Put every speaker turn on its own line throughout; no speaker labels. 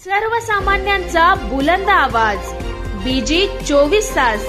सर्वसामान्यांचा बुलंद आवाज बीजी 24 तास.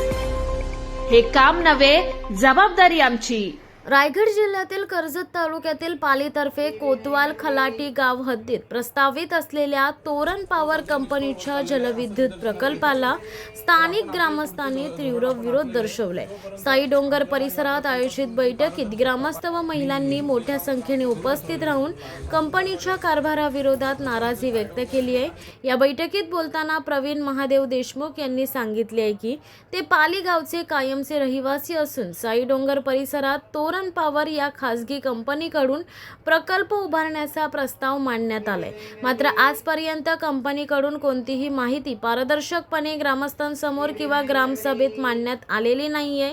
हे काम नव्हे, जबाबदारी आमची.
रायगड जिल्ह्यातील कर्जत तालुक्यातील पालीतर्फे कोतवाल खलाटी गाव हद्दीत प्रस्तावित असलेल्या तोरण पॉवर कंपनीच्या जलविद्युत प्रकल्पाला स्थानिक ग्रामस्थांनी तीव्र विरोध दर्शवलाय. साई डोंगर परिसरात आयोजित बैठकीत ग्रामस्थ व महिलांनी मोठ्या संख्येने उपस्थित राहून कंपनीच्या कारभाराविरोधात नाराजी व्यक्त केली आहे. या बैठकीत बोलताना प्रवीण महादेव देशमुख यांनी सांगितले आहे की ते पाली गावचे कायमचे रहिवासी असून साई डोंगर परिसरात तोरण पॉवर या खासगी कंपनीकडून प्रकल्प उभारण्याचा प्रस्ताव मांडण्यात आलाय. मात्र आजपर्यंत कंपनीकडून कोणतीही माहिती पारदर्शकपणे ग्रामस्थांसमोर किंवा ग्रामसभेत मांडण्यात आलेली नाहीये.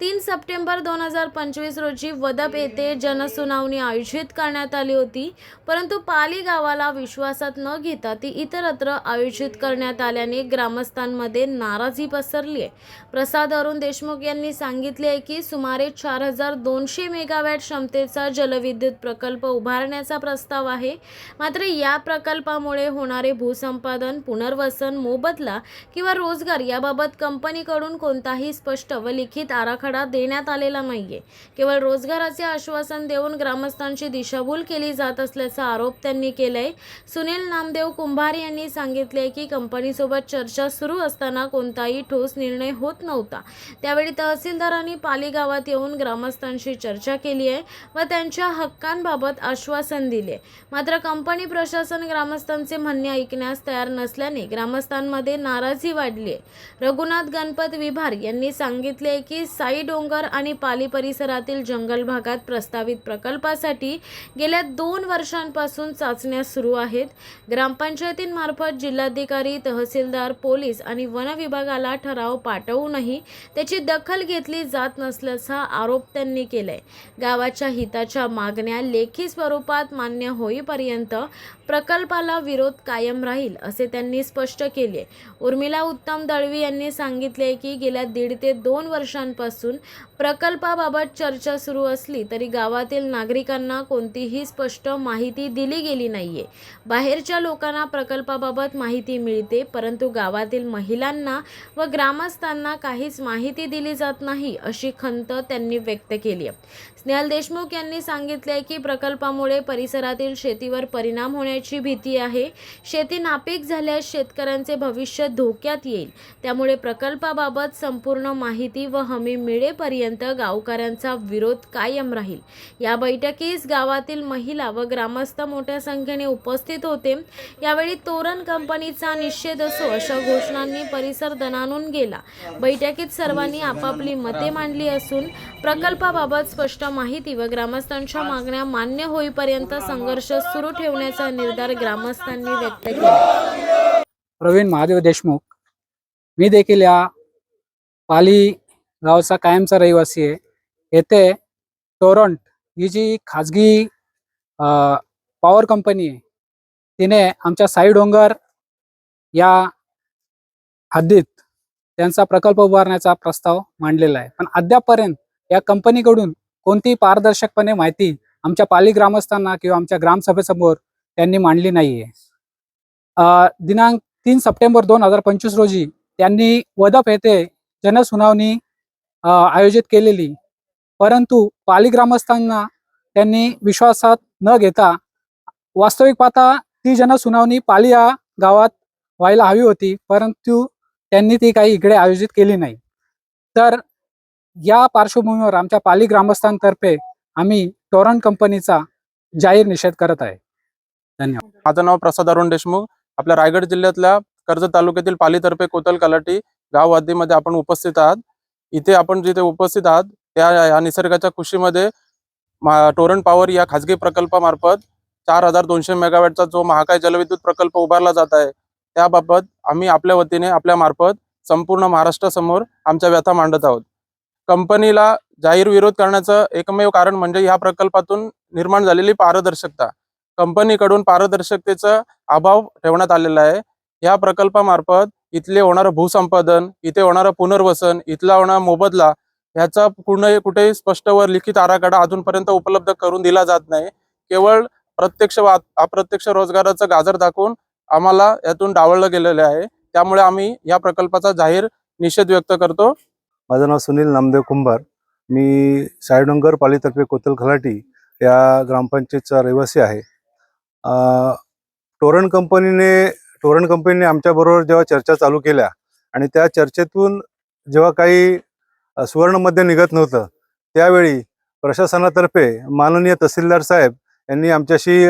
3 सप्टेंबर 2025 रोजी वदप येथे जनसुनावणी आयोजित करण्यात आली होती, परंतु पाली गावाला विश्वासात न घेता ती इतरत्र आयोजित करण्यात आल्याने ग्रामस्थांमध्ये नाराजी पसरली आहे. प्रसाद अरुण देशमुख यांनी सांगितले आहे की सुमारे 4200 मेगावॅट क्षमतेचा जलविद्युत प्रकल्प उभारण्याचा प्रस्ताव आहे. मात्र या प्रकल्पामुळे होणारे भूसंपादन, पुनर्वसन, मोबदला किंवा रोजगार याबाबत कंपनीकडून कोणताही स्पष्ट व लिखित आराखडा देण्यात आलेला नाहीये. केवळ रोजगाराचे आश्वासन देऊन ग्रामस्थांची दिशाभूल केली जात असल्याचा आरोप त्यांनी केलाय. सुनील नामदेव कुंभार यांनी सांगितले की कंपनीसोबत चर्चा सुरू असताना कोणताही ठोस निर्णय होत नव्हता. त्यावेळी तहसीलदारांनी पाली गावात येऊन ग्रामस्थांशी चर्चा केली आहे व त्यांच्या हक्कांबाबत आश्वासन दिले. मात्र कंपनी प्रशासन ग्रामस्थांचे म्हणणे ऐकण्यास तयार नसल्याने ग्रामस्थांमध्ये नाराजी वाढली आहे. रघुनाथ गणपत विभार यांनी सांगितले की साई डोंगर आणि पाली परिसरातील जंगल भागात प्रस्तावित प्रकल्पासाठी गेल्या 2 वर्षांपासून चाचण्या सुरू आहेत. ग्रामपंचायतींमार्फत जिल्हाधिकारी, तहसीलदार, पोलीस आणि वन विभागाला ठराव पाठवूनही त्याची दखल घेतली जात नसल्याचा आरोप त्यांनी केलाय. गावाच्या हिताच्या मागण्या लेखी स्वरूपात मान्य होईपर्यंत प्रकल्पाला विरोध कायम राहील असे त्यांनी स्पष्ट केले. उर्मिला उत्तम दळवी यांनी सांगितले की गेल्या 1.5 ते 2 वर्षांपासून प्रकल्पाबाबत चर्चा सुरू असली तरी गावातील नागरिकांना कोणतीही स्पष्ट माहिती दिली गेली नाहीये. बाहेरच्या लोकांना प्रकल्पाबाबत माहिती मिळते, परंतु गावातील महिलांना व ग्रामस्थांना काहीच माहिती दिली जात नाही अशी खंत त्यांनी व्यक्त केली आहे. स्नेहल देशमुख यांनी सांगितले की प्रकल्पामुळे परिसरातील शेतीवर परिणाम होण्याची भीती आहे. शेती नापीक झाल्यास शेतकऱ्यांचे भविष्य धोक्यात येईल. त्यामुळे प्रकल्पाबाबत संपूर्ण माहिती व हमी मिळेपर्यंत गावकऱ्यांचा विरोध कायम राहील. या बैठकीस गावातील महिला व ग्रामस्थ मोठ्या संख्येने उपस्थित होते. यावेळी तोरण कंपनीचा निषेध असो अशा घोषणांनी परिसर दणाणून गेला. बैठकीत सर्वांनी आपापली मते मांडली असून प्रकल्पाबाबत स्पष्ट माहिती व ग्रामस्थांच्या मागण्या मान्य होईपर्यंत संघर्ष सुरू ठेवण्याचा निर्धार ग्रामस्थांनी व्यक्त केला.
प्रवीण महादेव देशमुख, मी देखील या पाली गावचा कायमचा रहिवासी आहे. येथे टोरंट ही जी खाजगी पॉवर कंपनी आहे, तिने आमच्या साई डोंगर या हद्दीत त्यांचा प्रकल्प उभारण्याचा प्रस्ताव मांडलेला आहे. पण अद्यापपर्यंत या कंपनीकडून कोणतीही पारदर्शकपणे माहिती आमच्या पाली ग्रामस्थांना किंवा आमच्या ग्रामसभेसमोर त्यांनी मांडली नाहीये. दिनांक 3 सप्टेंबर 2025 रोजी त्यांनी वदप येथे जनसुनावणी आयोजित केलेली, परंतु पाली ग्रामस्थांना त्यांनी विश्वासात न घेता, वास्तविक पाहता ती जनसुनावणी पाली या गावात व्हायला हवी होती, परंतु त्यांनी ती काही इकडे आयोजित केली नाही. तर या पार्श्वभूमीवर आमच्या पाली ग्रामस्थांतर्फे आम्ही टोरण कंपनीचा जाहीर निषेध करत आहे. धन्यवाद.
माझं नाव प्रसाद अरुण देशमुख. आपल्या रायगड जिल्ह्यातल्या कर्जत तालुक्यातील पालीतर्फे कोतल कलाटी गाव हद्दीमध्ये आपण उपस्थित आहात. इथे आपण जिथे उपस्थित आहात त्या या निसर्गाच्या खुशीमध्ये टोरण पॉवर या खाजगी प्रकल्पामार्फत 4200 मेगावॅटचा जो महाकाय जलविद्युत प्रकल्प उभारला जात आहे, त्याबाबत आम्ही आपल्या वतीने आपल्या मार्फत संपूर्ण महाराष्ट्रासमोर आमच्या व्यथा मांडत आहोत. कंपनीला जाहीर विरोध करण्याचं एकमेव कारण म्हणजे ह्या प्रकल्पातून निर्माण झालेली पारदर्शकता. कंपनीकडून पारदर्शकतेचा अभाव ठेवण्यात आलेला आहे. या प्रकल्पामार्फत इथले होणारं भूसंपादन, इथे होणारं पुनर्वसन, इथला होणारा मोबदला ह्याचा कुठेही स्पष्ट व लिखित आराखडा अजूनपर्यंत उपलब्ध करून दिला जात नाही. केवळ प्रत्यक्ष व अप्रत्यक्ष रोजगाराचं गाजर दाखवून आम्हाला यातून डावललं गेलेलं आहे. त्यामुळे आम्ही या प्रकल्पाचा जाहीर निषेध व्यक्त करतो.
माझं नाव सुनील नामदेव कुंभार. मी साईडोंगर पालीतर्फे कोतल खलाटी या ग्रामपंचायतचा रहिवासी आहे. टोरंट कंपनीने आमच्याबरोबर जेव्हा चर्चा चालू केल्या आणि त्या चर्चेतून जेव्हा काही सुवर्णमध्य निघत नव्हतं, त्यावेळी प्रशासनातर्फे माननीय तहसीलदार साहेब यांनी आमच्याशी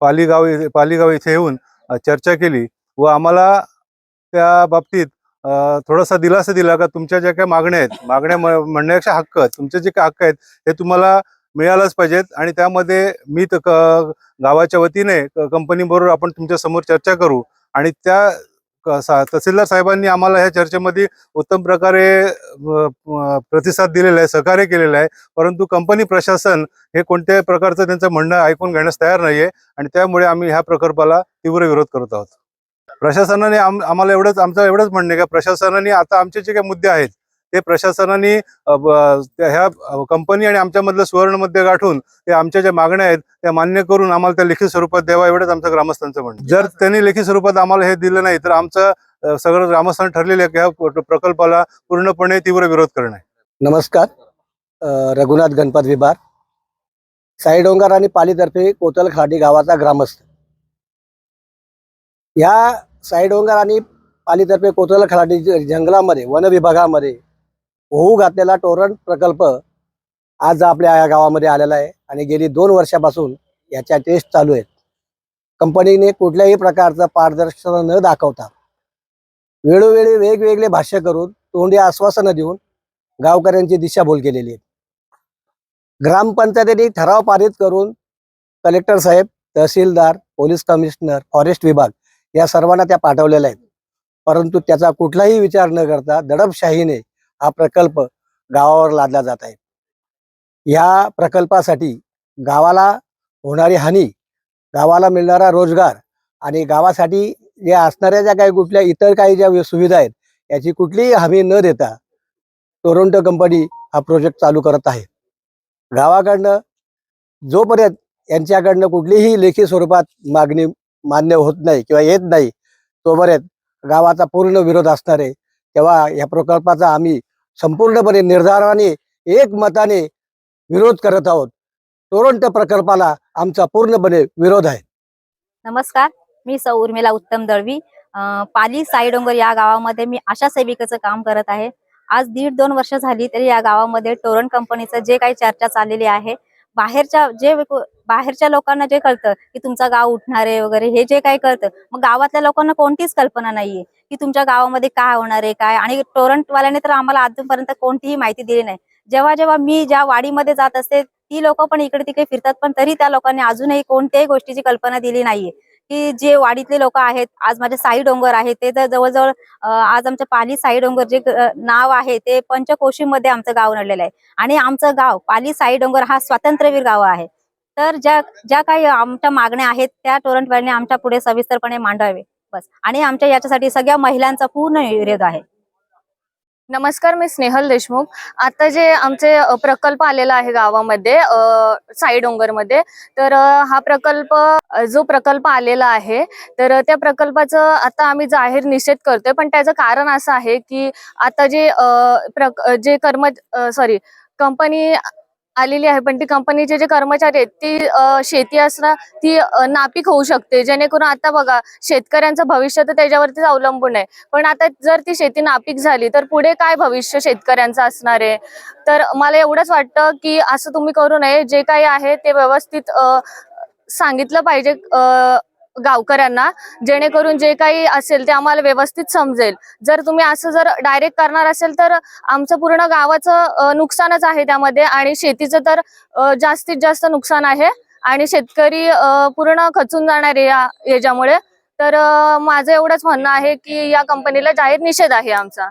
पालीगाव इथे येऊन चर्चा केली व आम्हाला त्या बाबतीत थोडासा दिलासा दिला का तुमच्या ज्या काही मागण्या म्हणण्यापेक्षा हक्क, तुमचे जे काही हक्क आहेत ते तुम्हाला मिळायलाच पाहिजेत आणि त्यामध्ये मी गावाच्या वतीने कंपनीबरोबर आपण तुमच्या समोर चर्चा करू. आणि त्या तहसीलदार साहेबांनी आम्हाला ह्या चर्चेमध्ये उत्तम प्रकारे प्रतिसाद दिलेला आहे, सहकार्य केलेलं आहे. परंतु कंपनी प्रशासन हे कोणत्याही प्रकारचं त्यांचं म्हणणं ऐकून घेण्यास तयार नाहीये आणि त्यामुळे आम्ही ह्या प्रकल्पाला तीव्र विरोध करत आहोत. प्रशासनाने आम्हाला आमचं एवढंच म्हणणं आहे का प्रशासनाने आता आमचे जे काही मुद्दे आहेत ते प्रशासनाने ह्या कंपनी आणि आमच्यामधलं सुवर्णमध्य गाठून ते आमच्या ज्या मागण्या आहेत त्या मान्य करून आम्हाला त्या लेखी स्वरूपात द्यावा, एवढंच आमचं ग्रामस्थांचं म्हणणं. जर त्यांनी लेखी स्वरूपात आम्हाला हे दिलं नाही तर आमचं सगळं ग्रामस्थांनी ठरलेलं आहे की ह्या प्रकल्पाला पूर्णपणे तीव्र विरोध करणं आहे.
नमस्कार. रघुनाथ गणपत विभार, साईडोंगर आणि पालीतर्फे कोतल खलाटी गावाचा ग्रामस्थ. या साईडोंगर आणि पालीतर्फे कोतल खलाटी जंगलामध्ये वन विभागामध्ये होऊ घातलेला टोरंट प्रकल्प आज आपल्या या गावामध्ये आलेला आहे आणि गेली 2 वर्षापासून याच्या टेस्ट चालू आहेत. कंपनीने कुठल्याही प्रकारचं पारदर्शकता न दाखवता वेळोवेळी वेगवेगळे भाष्य करून तोंडी आश्वासनं देऊन गावकऱ्यांची दिशाभूल केलेली आहे. ग्रामपंचायतीने ठराव पारित करून कलेक्टर साहेब, तहसीलदार, पोलीस कमिशनर, फॉरेस्ट विभाग या सर्वांना त्या पाठवलेल्या आहेत. परंतु त्याचा कुठलाही विचार न करता दडपशाहीने हा प्रकल्प गावावर लादला जात आहे. या प्रकल्पासाठी गावाला होणारी हानी, गावाला मिळणारा रोजगार आणि गावासाठी जे असणाऱ्या ज्या काही कुठल्या इतर काही ज्या सुविधा आहेत याची कुठलीही हमी न देता टोरंटो कंपनी हा प्रोजेक्ट चालू करत आहे. गावाकडनं जोपर्यंत यांच्याकडनं कुठलीही लेखी स्वरूपात मागणी मान्य होत नाही किंवा येत नाही तोपर्यंत गावाचा पूर्ण विरोध असणार आहे. तेव्हा या प्रकल्पाचा आम्ही संपूर्णपणे निर्धाराने एकमताने विरोध करत आहोत. टोरंटो प्रकल्पाला आमचा पूर्णपणे विरोध आहे.
नमस्कार, मी सौ उर्मिला उत्तम दळवी. पाली साईडोंगर या गावामध्ये मी आशा सेविकेचं काम करत आहे. आज 1.5-2 वर्ष झाली तरी या गावामध्ये टोरंट कंपनीचं जे काही चर्चा चाललेली आहे, बाहेरच्या लोकांना जे कळतं की तुमचं गाव उठणार आहे वगैरे, हे जे काही कळतं, मग गावातल्या लोकांना कोणतीच कल्पना नाहीये की तुमच्या गावामध्ये काय होणार आहे काय. आणि टोरंटवाल्याने तर आम्हाला अजूनपर्यंत कोणतीही माहिती दिली नाही. जेव्हा मी ज्या वाडीमध्ये जात असते ती लोक पण इकडे तिकडे फिरतात, पण तरी त्या लोकांनी अजूनही कोणत्याही गोष्टीची कल्पना दिली नाहीये की जे वाडीतले लोक आहेत, आज माझे साई डोंगर आहे ते तर जवळजवळ आज आमचं पाली साई डोंगर जे नाव आहे ते पंचकोशीमध्ये आमचं गाव नडलेलं आहे. आणि आमचं गाव पाली साई डोंगर हा स्वातंत्र्यवीर गाव आहे. तर ज्या काही आमच्या मागण्या आहेत त्या टोरंटवाल्याने आमच्या पुढे सविस्तरपणे मांडावे बस. आणि आमच्या याच्यासाठी सगळ्या महिलांचा पूर्ण विरोध आहे.
नमस्कार, मी स्नेहल देशमुख. आता जे आमचे प्रकल्प आलेला आहे गावामध्ये साई डोंगरमध्ये, तर हा जो प्रकल्प आलेला आहे तर त्या प्रकल्पाचं आता आम्ही जाहीर निषेध करतोय. पण त्याचं कारण असं आहे की आता कंपनी आलेली आहे, पण ती कंपनीचे जे कर्मचारी आहेत ती शेती असणं ती नापीक होऊ शकते. जेणेकरून आता बघा, शेतकऱ्यांचं भविष्य तर त्याच्यावरतीच अवलंबून आहे. पण आता जर ती शेती नापीक झाली तर पुढे काय भविष्य शेतकऱ्यांचं असणार आहे. तर मला एवढंच वाटतं की असं तुम्ही करू नये. जे काही आहे ते व्यवस्थित सांगितलं पाहिजे गावकऱ्यांना, जेणेकरून जे काही असेल ते आम्हाला व्यवस्थित समजेल. जर तुम्ही असं डायरेक्ट करणार असेल तर आमचं पूर्ण गावाचं नुकसानच आहे त्यामध्ये, आणि शेतीचं तर जास्तीत जास्त नुकसान आहे आणि शेतकरी पूर्ण खचून जाणार आहे याच्यामुळे. तर माझं एवढंच म्हणणं आहे की या कंपनीला जाहीर निषेध आहे आमचा.